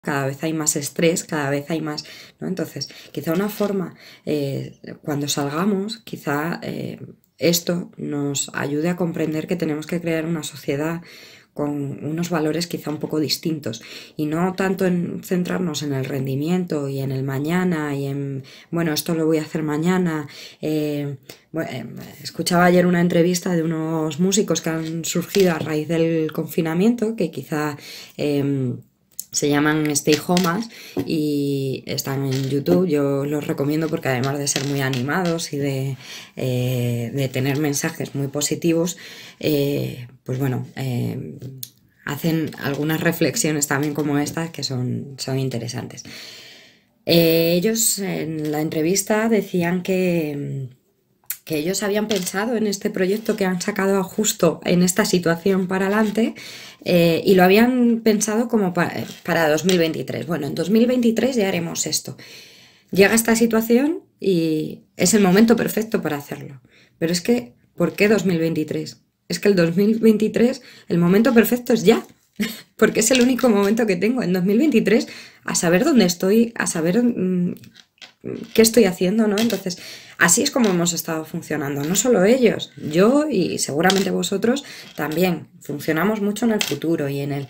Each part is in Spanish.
cada vez hay más estrés, cada vez hay más, ¿no? Entonces, quizá una forma, cuando salgamos, quizá esto nos ayude a comprender que tenemos que crear una sociedad con unos valores quizá un poco distintos y no tanto en centrarnos en el rendimiento y en el mañana y en, bueno, esto lo voy a hacer mañana. Escuchaba ayer una entrevista de unos músicos que han surgido a raíz del confinamiento, que quizá se llaman Stay Homas y están en YouTube. Yo los recomiendo porque además de ser muy animados y de tener mensajes muy positivos, pues bueno, hacen algunas reflexiones también como estas que son interesantes. Ellos en la entrevista decían que ellos habían pensado en este proyecto que han sacado justo en esta situación para adelante, y lo habían pensado como para 2023. Bueno, en 2023 ya haremos esto. Llega esta situación y es el momento perfecto para hacerlo. Pero es que, ¿por qué 2023? Es que el 2023, el momento perfecto es ya. Porque es el único momento que tengo en 2023 a saber dónde estoy, a saber qué estoy haciendo, ¿no? Entonces, así es como hemos estado funcionando, no solo ellos, yo y seguramente vosotros también. Funcionamos mucho en el futuro y en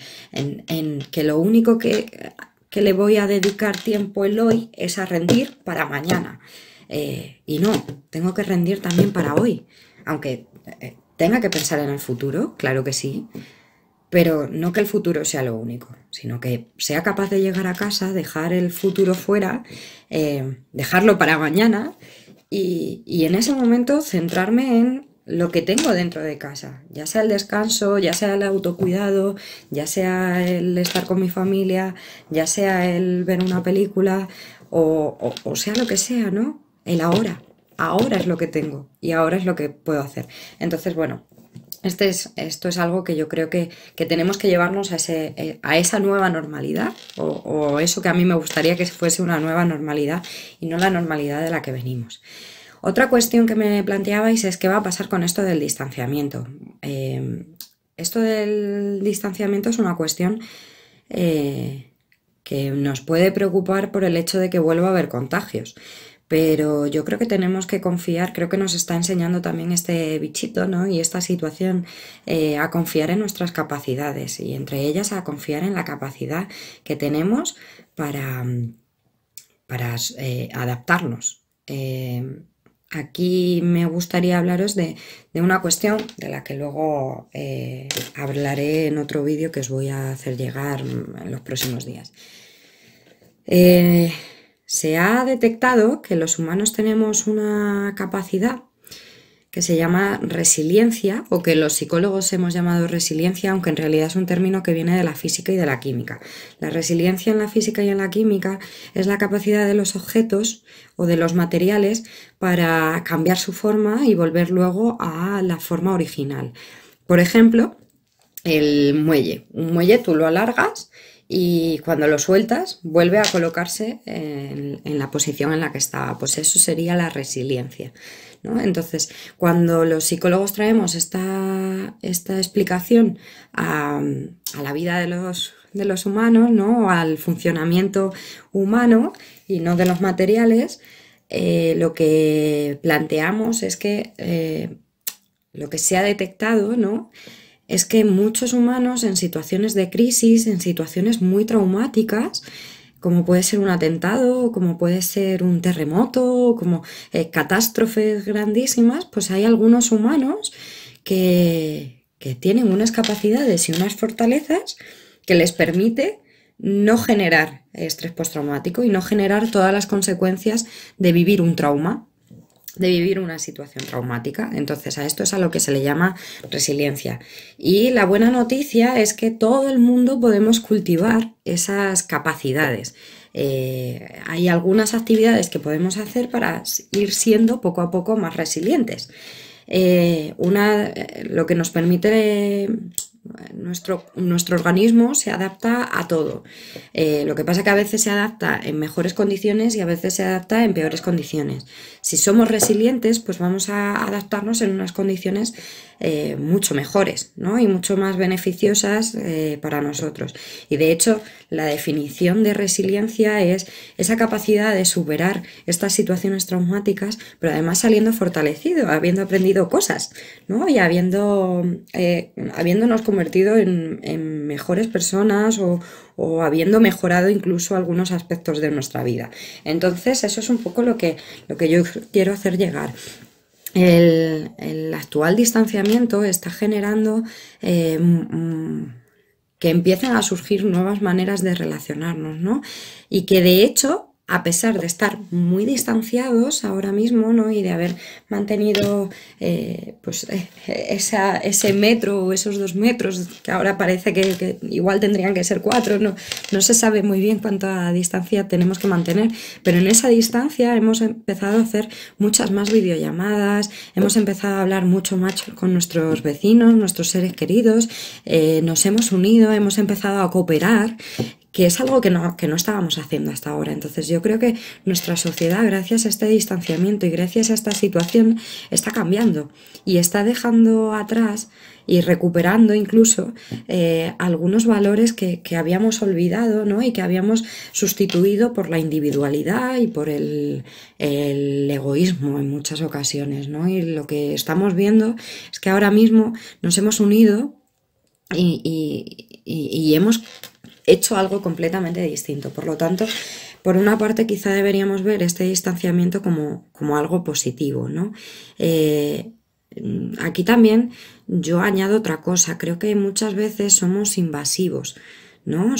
que lo único que le voy a dedicar tiempo el hoy es a rendir para mañana. Y no, tengo que rendir también para hoy, aunque tenga que pensar en el futuro, claro que sí. Pero no que el futuro sea lo único, sino que sea capaz de llegar a casa, dejar el futuro fuera, dejarlo para mañana y en ese momento centrarme en lo que tengo dentro de casa, ya sea el descanso, ya sea el autocuidado, ya sea el estar con mi familia, ya sea el ver una película o sea lo que sea, ¿no? El ahora. Ahora es lo que tengo y ahora es lo que puedo hacer. Entonces, bueno, esto es algo que yo creo que tenemos que llevarnos a esa nueva normalidad, o eso que a mí me gustaría que fuese una nueva normalidad y no la normalidad de la que venimos. Otra cuestión que me planteabais es qué va a pasar con esto del distanciamiento. Esto del distanciamiento es una cuestión que nos puede preocupar por el hecho de que vuelva a haber contagios. Pero yo creo que tenemos que confiar, creo que nos está enseñando también este bichito, ¿no? Y esta situación, a confiar en nuestras capacidades y entre ellas a confiar en la capacidad que tenemos para adaptarnos. Aquí me gustaría hablaros de una cuestión de la que luego hablaré en otro vídeo que os voy a hacer llegar en los próximos días. Se ha detectado que los humanos tenemos una capacidad que se llama resiliencia, o que los psicólogos hemos llamado resiliencia, aunque en realidad es un término que viene de la física y de la química. La resiliencia en la física y en la química es la capacidad de los objetos o de los materiales para cambiar su forma y volver luego a la forma original. Por ejemplo, el muelle. Un muelle tú lo alargas y cuando lo sueltas vuelve a colocarse en la posición en la que estaba. Pues eso sería la resiliencia, ¿no? Entonces, cuando los psicólogos traemos esta explicación a la vida de los humanos, ¿no? Al funcionamiento humano y no de los materiales, lo que planteamos es que lo que se ha detectado, ¿no?, es que muchos humanos en situaciones de crisis, en situaciones muy traumáticas, como puede ser un atentado, como puede ser un terremoto, como catástrofes grandísimas, pues hay algunos humanos que tienen unas capacidades y unas fortalezas que les permite no generar estrés postraumático y no generar todas las consecuencias de vivir un trauma, de vivir una situación traumática. Entonces a esto es a lo que se le llama resiliencia. Y la buena noticia es que todo el mundo podemos cultivar esas capacidades. Hay algunas actividades que podemos hacer para ir siendo poco a poco más resilientes. Lo que nos permite nuestro organismo se adapta a todo. Lo que pasa es que a veces se adapta en mejores condiciones y a veces se adapta en peores condiciones. Si somos resilientes, pues vamos a adaptarnos en unas condiciones mucho mejores, ¿no? Y mucho más beneficiosas para nosotros. Y de hecho, la definición de resiliencia es esa capacidad de superar estas situaciones traumáticas, pero además saliendo fortalecido, habiendo aprendido cosas, ¿no? Y habiéndonos convertido en mejores personas o habiendo mejorado incluso algunos aspectos de nuestra vida. Entonces, eso es un poco lo que yo quiero hacer llegar. El actual distanciamiento está generando que empiezan a surgir nuevas maneras de relacionarnos, ¿no? Y que de hecho, a pesar de estar muy distanciados ahora mismo, ¿no? Y de haber mantenido ese metro o esos 2 metros, que ahora parece que igual tendrían que ser 4, no se sabe muy bien cuánta distancia tenemos que mantener, pero en esa distancia hemos empezado a hacer muchas más videollamadas, hemos empezado a hablar mucho más con nuestros vecinos, nuestros seres queridos, nos hemos unido, hemos empezado a cooperar, que es algo que no estábamos haciendo hasta ahora. Entonces yo creo que nuestra sociedad, gracias a este distanciamiento y gracias a esta situación, está cambiando y está dejando atrás y recuperando incluso algunos valores que habíamos olvidado, ¿no? Y que habíamos sustituido por la individualidad y por el egoísmo en muchas ocasiones, ¿no? Y lo que estamos viendo es que ahora mismo nos hemos unido y hemos hecho algo completamente distinto. Por lo tanto, por una parte quizá deberíamos ver este distanciamiento como algo positivo, ¿no? Aquí también yo añado otra cosa. Creo que muchas veces somos invasivos, ¿no?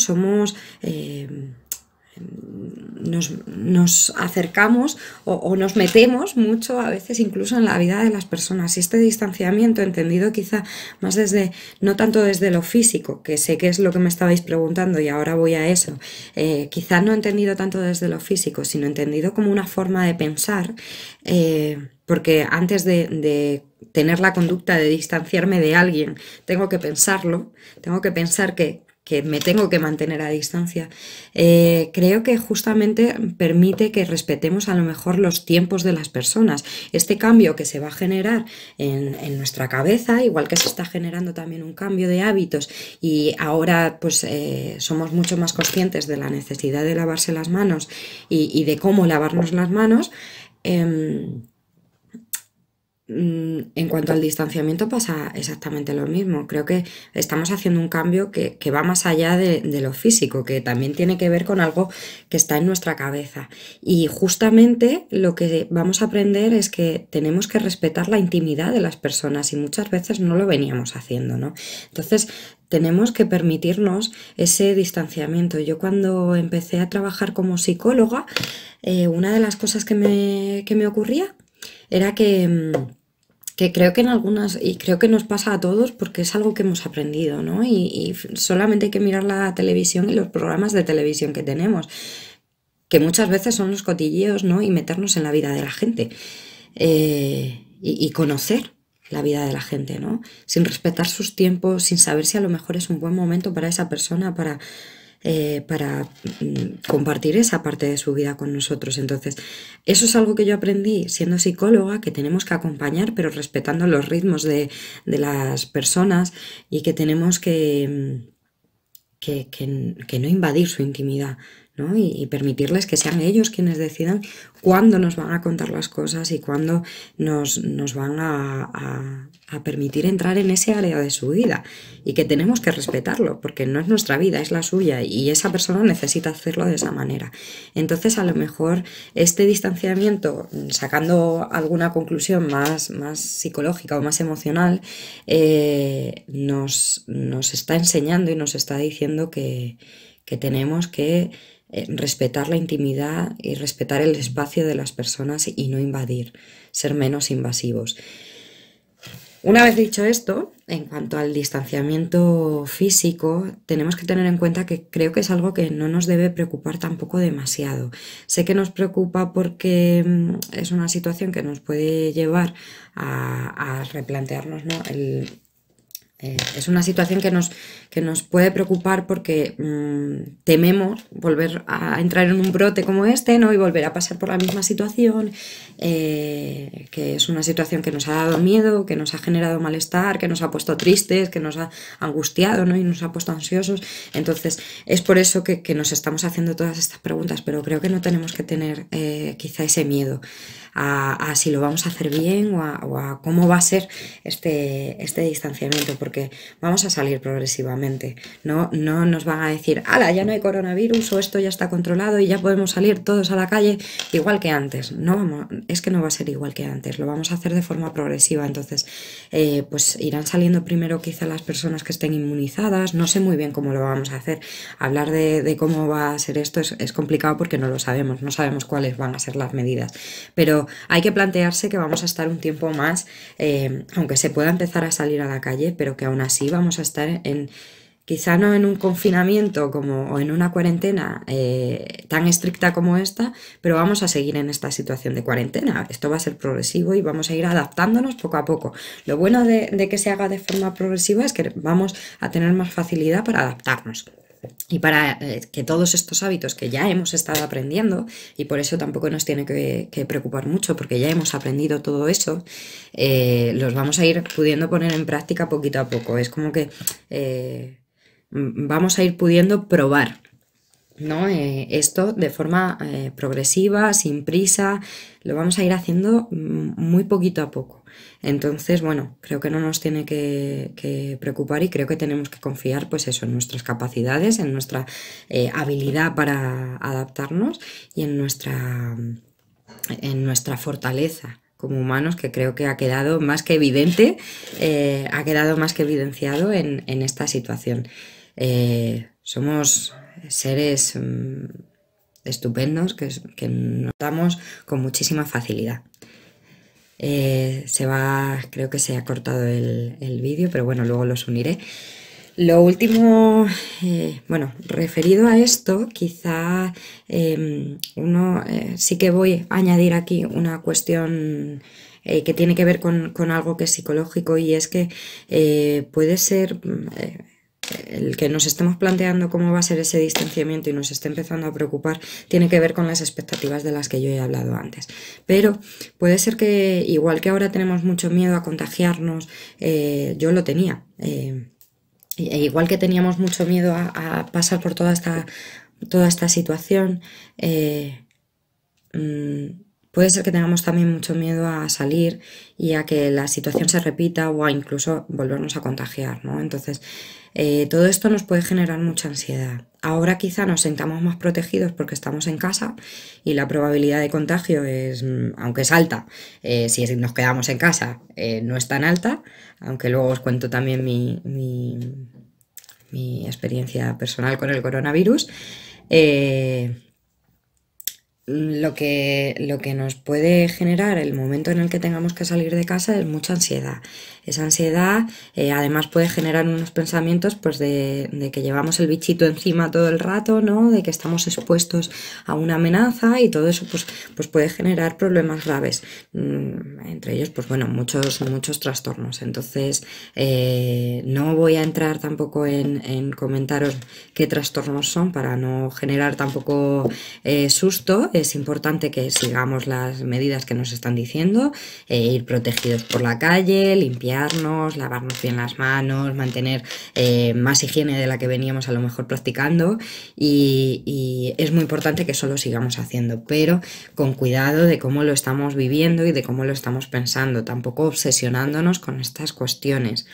Nos acercamos o nos metemos mucho a veces incluso en la vida de las personas, y este distanciamiento entendido quizá más no tanto desde lo físico, que sé que es lo que me estabais preguntando y ahora voy a eso, quizá no entendido tanto desde lo físico, sino entendido como una forma de pensar, porque antes de tener la conducta de distanciarme de alguien, tengo que pensarlo, tengo que pensar que me tengo que mantener a distancia. Creo que justamente permite que respetemos a lo mejor los tiempos de las personas. Este cambio que se va a generar en nuestra cabeza, igual que se está generando también un cambio de hábitos, y ahora pues somos mucho más conscientes de la necesidad de lavarse las manos y de cómo lavarnos las manos. En cuanto al distanciamiento pasa exactamente lo mismo. Creo que estamos haciendo un cambio que va más allá de lo físico, que también tiene que ver con algo que está en nuestra cabeza. Y justamente lo que vamos a aprender es que tenemos que respetar la intimidad de las personas, y muchas veces no lo veníamos haciendo, ¿no? Entonces tenemos que permitirnos ese distanciamiento. Yo cuando empecé a trabajar como psicóloga, una de las cosas que me ocurría era que creo que en algunas, y creo que nos pasa a todos porque es algo que hemos aprendido, ¿no? Y solamente hay que mirar la televisión y los programas de televisión que tenemos, que muchas veces son los cotilleos, ¿no? Y meternos en la vida de la gente y conocer la vida de la gente, ¿no? Sin respetar sus tiempos, sin saber si a lo mejor es un buen momento para esa persona, para compartir esa parte de su vida con nosotros. Entonces, eso es algo que yo aprendí siendo psicóloga, que tenemos que acompañar, pero respetando los ritmos de las personas, y que tenemos que no invadir su intimidad, ¿no? Y permitirles que sean ellos quienes decidan cuándo nos van a contar las cosas y cuándo nos van a permitir entrar en ese área de su vida, y que tenemos que respetarlo porque no es nuestra vida, es la suya, y esa persona necesita hacerlo de esa manera. Entonces, a lo mejor este distanciamiento, sacando alguna conclusión más psicológica o más emocional, nos está enseñando y nos está diciendo que tenemos que respetar la intimidad y respetar el espacio de las personas y no invadir, ser menos invasivos. Una vez dicho esto, en cuanto al distanciamiento físico, tenemos que tener en cuenta que creo que es algo que no nos debe preocupar tampoco demasiado. Sé que nos preocupa porque es una situación que nos puede llevar a replantearnos, ¿no?, Es una situación que nos puede preocupar porque tememos volver a entrar en un brote como este, ¿no? Y volver a pasar por la misma situación, que es una situación que nos ha dado miedo, que nos ha generado malestar, que nos ha puesto tristes, que nos ha angustiado, ¿no? Y nos ha puesto ansiosos. Entonces, es por eso que nos estamos haciendo todas estas preguntas, pero creo que no tenemos que tener quizá ese miedo a si lo vamos a hacer bien o a cómo va a ser este distanciamiento, porque vamos a salir progresivamente. No nos van a decir, ¡hala, ya no hay coronavirus o esto ya está controlado y ya podemos salir todos a la calle igual que antes! Es que no va a ser igual que antes, lo vamos a hacer de forma progresiva. Entonces, pues irán saliendo primero quizá las personas que estén inmunizadas. No sé muy bien cómo lo vamos a hacer. Hablar de cómo va a ser esto es complicado porque no lo sabemos, no sabemos cuáles van a ser las medidas, pero hay que plantearse que vamos a estar un tiempo más, aunque se pueda empezar a salir a la calle, pero que aún así vamos a estar quizá no en un confinamiento o en una cuarentena tan estricta como esta, pero vamos a seguir en esta situación de cuarentena. Esto va a ser progresivo y vamos a ir adaptándonos poco a poco. Lo bueno de que se haga de forma progresiva es que vamos a tener más facilidad para adaptarnos. Y para que todos estos hábitos que ya hemos estado aprendiendo, y por eso tampoco nos tiene que preocupar mucho, porque ya hemos aprendido todo eso, los vamos a ir pudiendo poner en práctica poquito a poco. Es como que vamos a ir pudiendo probar, ¿no? Esto de forma progresiva, sin prisa, lo vamos a ir haciendo muy poquito a poco. Entonces, bueno, creo que no nos tiene que preocupar y creo que tenemos que confiar, pues eso, en nuestras capacidades, en nuestra habilidad para adaptarnos y en nuestra fortaleza como humanos, que creo que ha quedado más que evidente, ha quedado más que evidenciado en esta situación. Somos seres estupendos que notamos con muchísima facilidad. Creo que se ha cortado el vídeo, pero bueno, luego los uniré. Lo último, bueno, referido a esto, quizá sí que voy a añadir aquí una cuestión que tiene que ver con algo que es psicológico, y es que puede ser el que nos estemos planteando cómo va a ser ese distanciamiento y nos esté empezando a preocupar, tiene que ver con las expectativas de las que yo he hablado antes. Pero puede ser que, igual que ahora tenemos mucho miedo a contagiarnos, yo lo tenía, igual que teníamos mucho miedo a pasar por toda esta situación, puede ser que tengamos también mucho miedo a salir y a que la situación se repita o a incluso volvernos a contagiar, ¿no? Entonces, todo esto nos puede generar mucha ansiedad. Ahora quizá nos sintamos más protegidos porque estamos en casa y la probabilidad de contagio es, aunque es alta, si nos quedamos en casa no es tan alta, aunque luego os cuento también mi experiencia personal con el coronavirus. Lo que nos puede generar el momento en el que tengamos que salir de casa es mucha ansiedad. Esa ansiedad además puede generar unos pensamientos pues de que llevamos el bichito encima todo el rato, ¿no? De que estamos expuestos a una amenaza, y todo eso pues puede generar problemas graves. Entre ellos, pues bueno, muchos trastornos. Entonces, no voy a entrar tampoco en comentaros qué trastornos son para no generar tampoco susto. Es importante que sigamos las medidas que nos están diciendo, ir protegidos por la calle, limpiarnos, lavarnos bien las manos, mantener más higiene de la que veníamos a lo mejor practicando, y es muy importante que eso lo sigamos haciendo, pero con cuidado de cómo lo estamos viviendo y de cómo lo estamos pensando, tampoco obsesionándonos con estas cuestiones.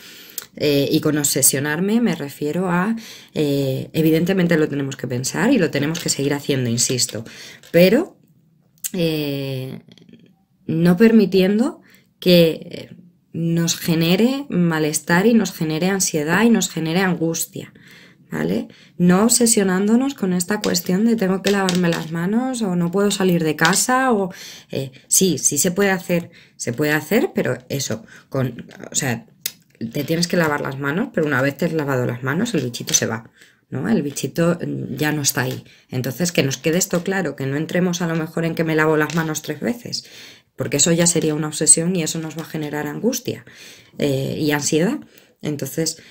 Y con obsesionarme me refiero a, evidentemente lo tenemos que pensar y lo tenemos que seguir haciendo, insisto, pero no permitiendo que nos genere malestar y nos genere ansiedad y nos genere angustia, ¿vale? No obsesionándonos con esta cuestión de tengo que lavarme las manos o no puedo salir de casa, o sí se puede hacer, pero eso, o sea, te tienes que lavar las manos, pero una vez te has lavado las manos el bichito se va, ¿no? El bichito ya no está ahí. Entonces, que nos quede esto claro, que no entremos a lo mejor en que me lavo las manos 3 veces, porque eso ya sería una obsesión y eso nos va a generar angustia y ansiedad. Entonces,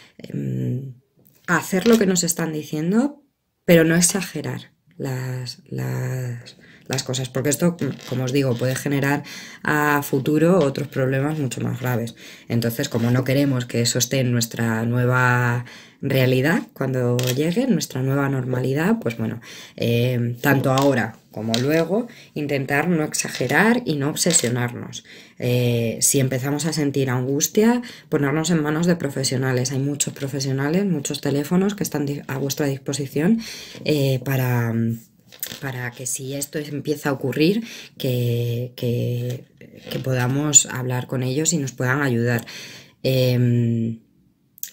hacer lo que nos están diciendo, pero no exagerar las cosas, porque esto, como os digo, puede generar a futuro otros problemas mucho más graves. Entonces, como no queremos que eso esté en nuestra nueva realidad cuando llegue, nuestra nueva normalidad, pues bueno, tanto ahora como luego, intentar no exagerar y no obsesionarnos. Si empezamos a sentir angustia, ponernos en manos de profesionales. Hay muchos profesionales, muchos teléfonos que están a vuestra disposición para que si esto empieza a ocurrir, que podamos hablar con ellos y nos puedan ayudar.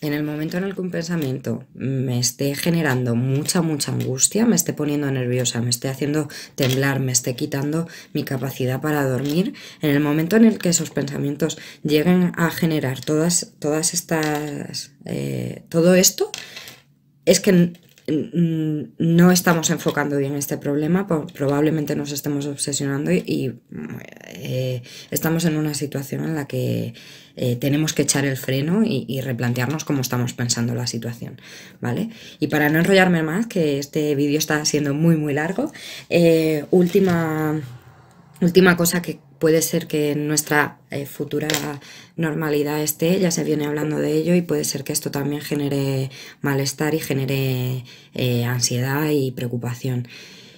En el momento en el que un pensamiento me esté generando mucha angustia, me esté poniendo nerviosa, me esté haciendo temblar, me esté quitando mi capacidad para dormir, en el momento en el que esos pensamientos lleguen a generar todo esto, es que no estamos enfocando bien este problema, probablemente nos estemos obsesionando y estamos en una situación en la que tenemos que echar el freno y replantearnos cómo estamos pensando la situación, ¿vale? Y para no enrollarme más, que este vídeo está siendo muy largo, última cosa que puede ser que en nuestra futura normalidad esté, ya se viene hablando de ello y puede ser que esto también genere malestar y genere ansiedad y preocupación.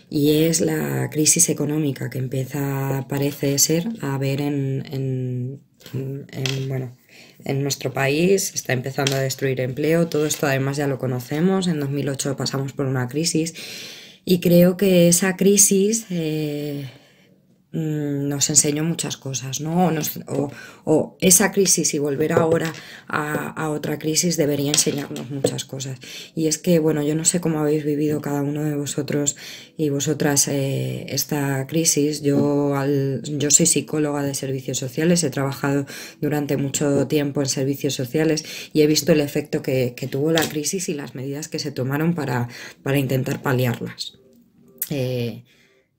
Y es la crisis económica que empieza, parece ser, a haber en nuestro país. Está empezando a destruir empleo. Todo esto además ya lo conocemos. En 2008 pasamos por una crisis y creo que esa crisis nos enseñó muchas cosas, ¿no? O esa crisis y volver ahora a otra crisis debería enseñarnos muchas cosas. Y es que, bueno, yo no sé cómo habéis vivido cada uno de vosotros y vosotras esta crisis. Yo soy psicóloga de servicios sociales, he trabajado durante mucho tiempo en servicios sociales y he visto el efecto que tuvo la crisis y las medidas que se tomaron para intentar paliarlas.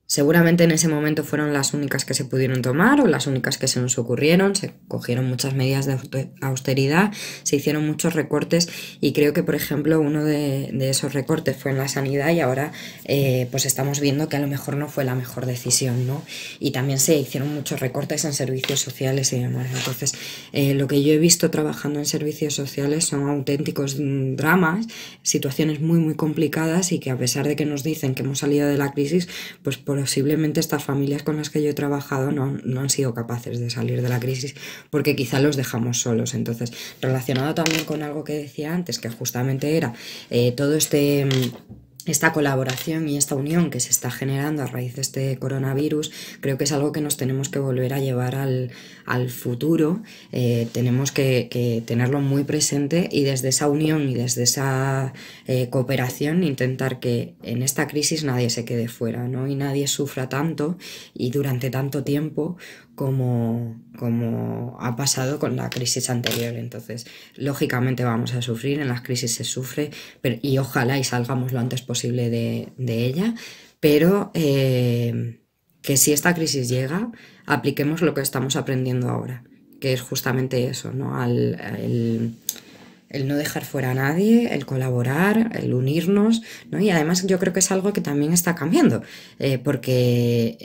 Seguramente en ese momento fueron las únicas que se pudieron tomar o las únicas que se nos ocurrieron. Se cogieron muchas medidas de austeridad, se hicieron muchos recortes y creo que, por ejemplo, uno de esos recortes fue en la sanidad y ahora pues estamos viendo que a lo mejor no fue la mejor decisión, ¿no? Y también se hicieron muchos recortes en servicios sociales y demás. Entonces, lo que yo he visto trabajando en servicios sociales son auténticos dramas, situaciones muy complicadas y que a pesar de que nos dicen que hemos salido de la crisis, pues posiblemente estas familias con las que yo he trabajado no han sido capaces de salir de la crisis porque quizá los dejamos solos. Entonces, relacionado también con algo que decía antes, que justamente era todo esta colaboración y esta unión que se está generando a raíz de este coronavirus, creo que es algo que nos tenemos que volver a llevar al futuro. Tenemos que tenerlo muy presente y desde esa unión y desde esa cooperación intentar que en esta crisis nadie se quede fuera, ¿no? Y nadie sufra tanto y durante tanto tiempo como ha pasado con la crisis anterior. Entonces, lógicamente vamos a sufrir, en las crisis se sufre, y ojalá y salgamos lo antes posible de ella, pero que si esta crisis llega, apliquemos lo que estamos aprendiendo ahora, que es justamente eso, ¿no? El no dejar fuera a nadie, el colaborar, el unirnos, ¿no? Y además yo creo que es algo que también está cambiando, porque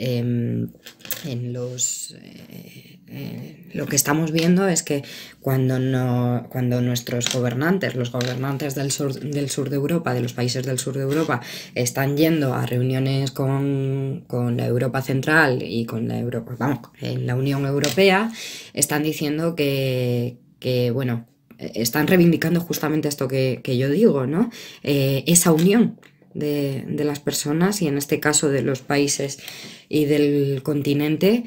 lo que estamos viendo es que cuando nuestros gobernantes, los gobernantes del sur de Europa, de los países del sur de Europa, están yendo a reuniones con la Europa Central y con en la Unión Europea, están diciendo que bueno, están reivindicando justamente esto que yo digo, ¿no? Esa unión de las personas y en este caso de los países y del continente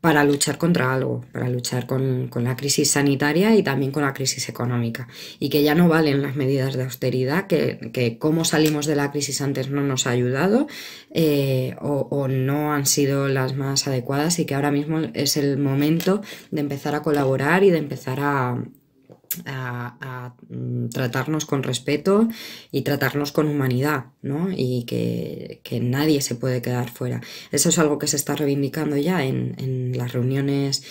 para luchar contra algo, para luchar con la crisis sanitaria y también con la crisis económica. Y que ya no valen las medidas de austeridad, que cómo salimos de la crisis antes no nos ha ayudado o no han sido las más adecuadas y que ahora mismo es el momento de empezar a colaborar y de empezar a tratarnos con respeto y tratarnos con humanidad, ¿no? Y que nadie se puede quedar fuera. Eso es algo que se está reivindicando ya en las reuniones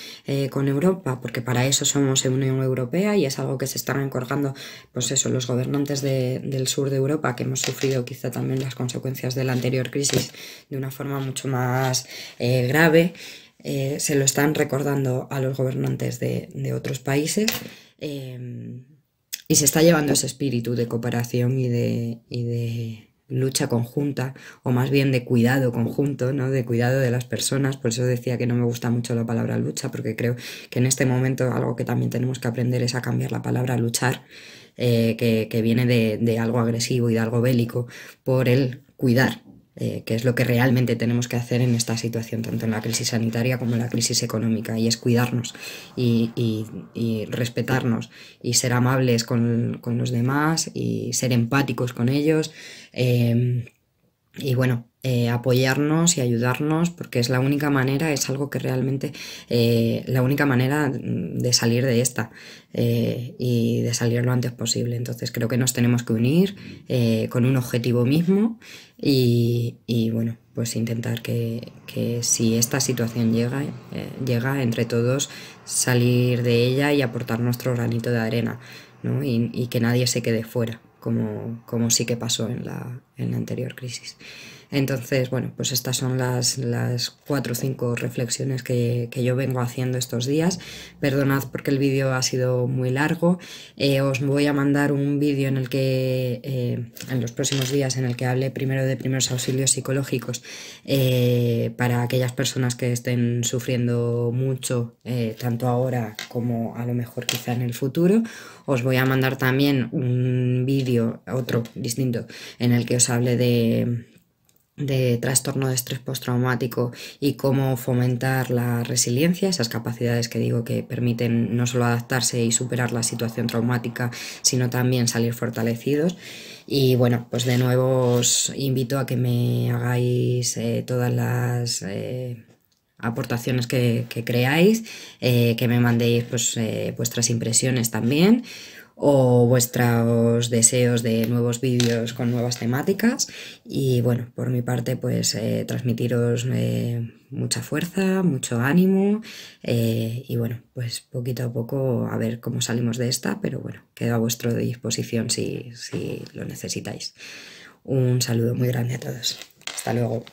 con Europa, porque para eso somos Unión Europea, y es algo que se están encargando, pues eso, los gobernantes del sur de Europa, que hemos sufrido quizá también las consecuencias de la anterior crisis de una forma mucho más grave. Se lo están recordando a los gobernantes de otros países, y se está llevando ese espíritu de cooperación y de lucha conjunta, o más bien de cuidado conjunto, ¿no? De cuidado de las personas. Por eso decía que no me gusta mucho la palabra lucha, porque creo que en este momento algo que también tenemos que aprender es a cambiar la palabra luchar, que viene de algo agresivo y de algo bélico, por el cuidar, que es lo que realmente tenemos que hacer en esta situación, tanto en la crisis sanitaria como en la crisis económica, y es cuidarnos y respetarnos y ser amables con los demás y ser empáticos con ellos. Y bueno, apoyarnos y ayudarnos, porque es la única manera, es algo que realmente, la única manera de salir de esta, y de salir lo antes posible. Entonces creo que nos tenemos que unir con un objetivo mismo y bueno, pues intentar que si esta situación llega entre todos, salir de ella y aportar nuestro granito de arena, ¿no? Y que nadie se quede fuera, como sí que pasó en la anterior crisis. Entonces, bueno, pues estas son las 4 o 5 reflexiones que yo vengo haciendo estos días. Perdonad porque el vídeo ha sido muy largo. Os voy a mandar un vídeo en el que, en los próximos días, en el que hable primero de primeros auxilios psicológicos, para aquellas personas que estén sufriendo mucho, tanto ahora como a lo mejor quizá en el futuro. Os voy a mandar también un vídeo, otro distinto, en el que os hable de trastorno de estrés postraumático y cómo fomentar la resiliencia, esas capacidades que digo que permiten no solo adaptarse y superar la situación traumática, sino también salir fortalecidos. Y bueno, pues de nuevo os invito a que me hagáis todas las aportaciones que creáis, que me mandéis pues, vuestras impresiones también, o vuestros deseos de nuevos vídeos con nuevas temáticas. Y bueno, por mi parte, pues transmitiros mucha fuerza, mucho ánimo, y bueno, pues poquito a poco a ver cómo salimos de esta, pero bueno, quedo a vuestra disposición si lo necesitáis. Un saludo muy grande a todos. Hasta luego.